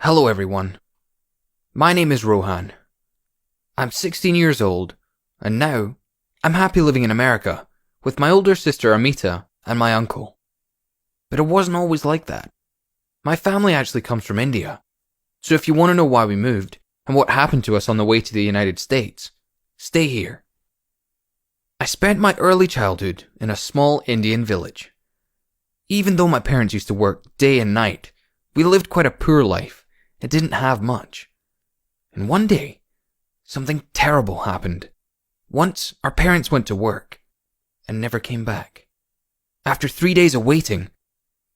Hello everyone. My name is Rohan. I'm 16 years old, and now I'm happy living in America with my older sister Amita and my uncle. But it wasn't always like that. My family actually comes from India, so if you want to know why we moved and what happened to us on the way to the United States, stay here. I spent my early childhood in a small Indian village. Even though my parents used to work day and night, we lived quite a poor life. It didn't have much. And one day, something terrible happened. Once, our parents went to work and never came back. After 3 days of waiting,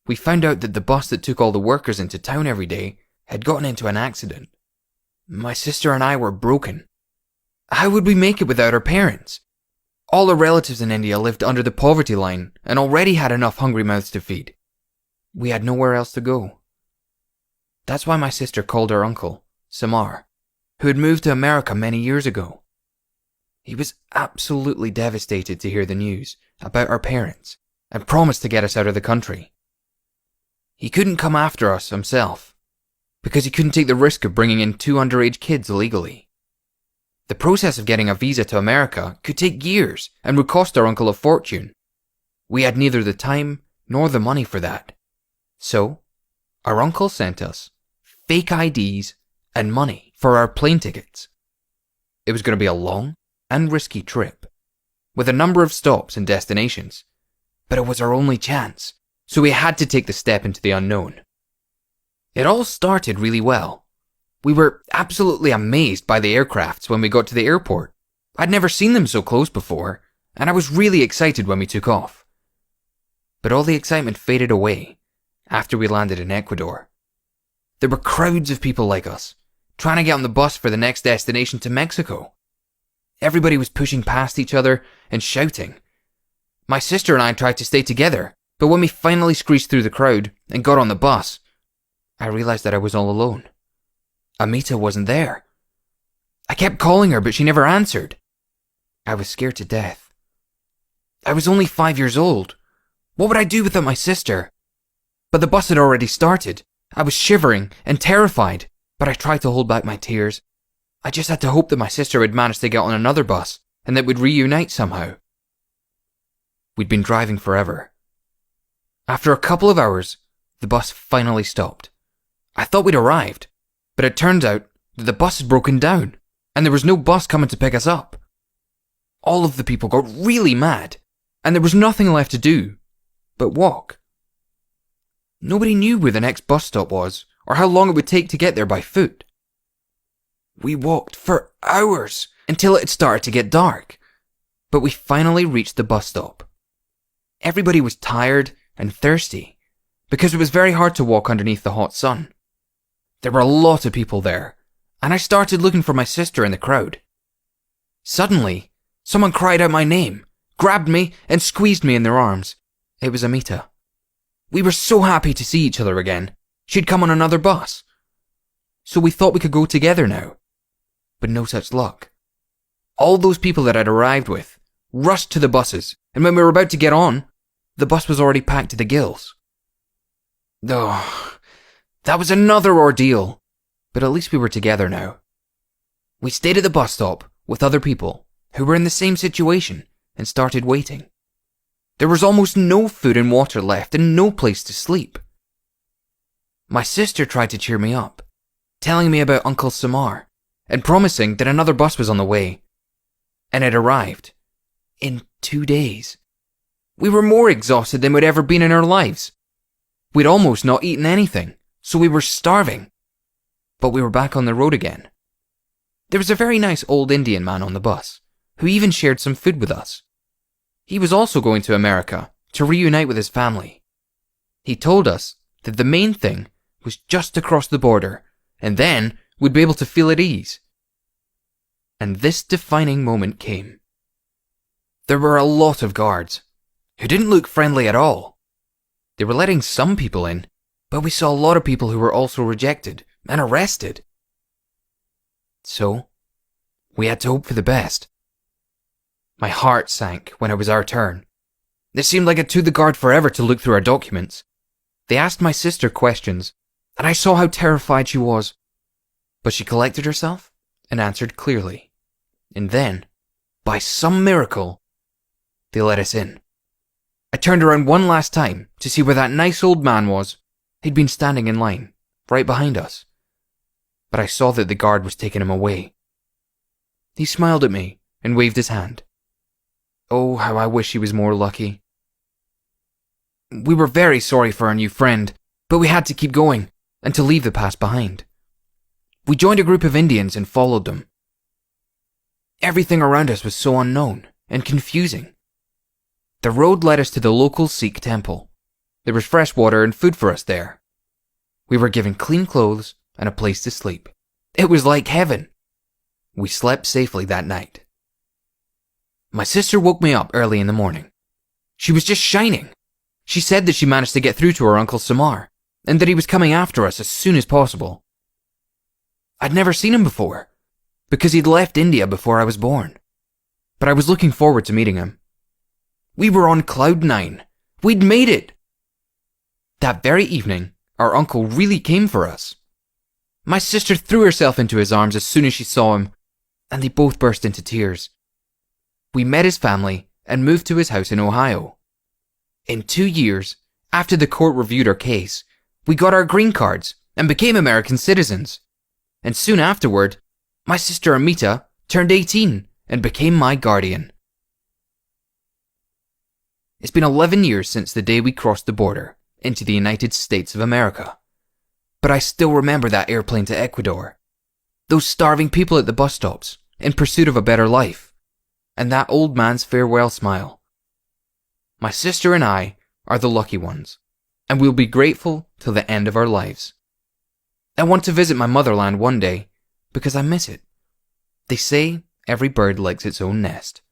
we found out that the bus that took all the workers into town every day had gotten into an accident. My sister and I were broken. How would we make it without our parents? All our relatives in India lived under the poverty line and already had enough hungry mouths to feed. We had nowhere else to go. That's why my sister called her uncle, Samar, who had moved to America many years ago. He was absolutely devastated to hear the news about our parents and promised to get us out of the country. He couldn't come after us himself because he couldn't take the risk of bringing in 2 underage kids illegally. The process of getting a visa to America could take years and would cost our uncle a fortune. We had neither the time nor the money for that. So, our uncle sent us fake IDs and money for our plane tickets. It was going to be a long and risky trip, with a number of stops and destinations, but it was our only chance, so we had to take the step into the unknown. It all started really well. We were absolutely amazed by the aircrafts when we got to the airport. I'd never seen them so close before, and I was really excited when we took off. But all the excitement faded away after we landed in Ecuador. There were crowds of people like us, trying to get on the bus for the next destination to Mexico. Everybody was pushing past each other and shouting. My sister and I tried to stay together, but when we finally screeched through the crowd and got on the bus, I realized that I was all alone. Amita wasn't there. I kept calling her, but she never answered. I was scared to death. I was only 5 years old. What would I do without my sister? But the bus had already started. I was shivering and terrified, but I tried to hold back my tears. I just had to hope that my sister would manage to get on another bus and that we'd reunite somehow. We'd been driving forever. After a couple of hours, the bus finally stopped. I thought we'd arrived, but it turns out that the bus had broken down and there was no bus coming to pick us up. All of the people got really mad, and there was nothing left to do but walk. Nobody knew where the next bus stop was or how long it would take to get there by foot. We walked for hours until it had started to get dark, but we finally reached the bus stop. Everybody was tired and thirsty because it was very hard to walk underneath the hot sun. There were a lot of people there, and I started looking for my sister in the crowd. Suddenly, someone cried out my name, grabbed me, and squeezed me in their arms. It was Amita. We were so happy to see each other again. She'd come on another bus. So we thought we could go together now. But no such luck. All those people that I'd arrived with rushed to the buses, and when we were about to get on, the bus was already packed to the gills. Oh, that was another ordeal. But at least we were together now. We stayed at the bus stop with other people who were in the same situation and started waiting. There was almost no food and water left and no place to sleep. My sister tried to cheer me up, telling me about Uncle Samar and promising that another bus was on the way. And it arrived in 2 days. We were more exhausted than we'd ever been in our lives. We'd almost not eaten anything, so we were starving. But we were back on the road again. There was a very nice old Indian man on the bus, who even shared some food with us. He was also going to America to reunite with his family. He told us that the main thing was just to cross the border, and then we'd be able to feel at ease. And this defining moment came. There were a lot of guards, who didn't look friendly at all. They were letting some people in, but we saw a lot of people who were also rejected and arrested. So, we had to hope for the best. My heart sank when it was our turn. It seemed like it took the guard forever to look through our documents. They asked my sister questions, and I saw how terrified she was. But she collected herself and answered clearly. And then, by some miracle, they let us in. I turned around one last time to see where that nice old man was. He'd been standing in line, right behind us. But I saw that the guard was taking him away. He smiled at me and waved his hand. Oh, how I wish he was more lucky. We were very sorry for our new friend, but we had to keep going and to leave the past behind. We joined a group of Indians and followed them. Everything around us was so unknown and confusing. The road led us to the local Sikh temple. There was fresh water and food for us there. We were given clean clothes and a place to sleep. It was like heaven. We slept safely that night. My sister woke me up early in the morning. She was just shining. She said that she managed to get through to her Uncle Samar, and that he was coming after us as soon as possible. I'd never seen him before, because he'd left India before I was born. But I was looking forward to meeting him. We were on cloud 9. We'd made it! That very evening, our uncle really came for us. My sister threw herself into his arms as soon as she saw him, and they both burst into tears. We met his family and moved to his house in Ohio. In 2 years, after the court reviewed our case, we got our green cards and became American citizens. And soon afterward, my sister Amita turned 18 and became my guardian. It's been 11 years since the day we crossed the border into the United States of America. But I still remember that airplane to Ecuador, those starving people at the bus stops in pursuit of a better life, and that old man's farewell smile. My sister and I are the lucky ones, and we'll be grateful till the end of our lives. I want to visit my motherland one day because I miss it. They say every bird likes its own nest.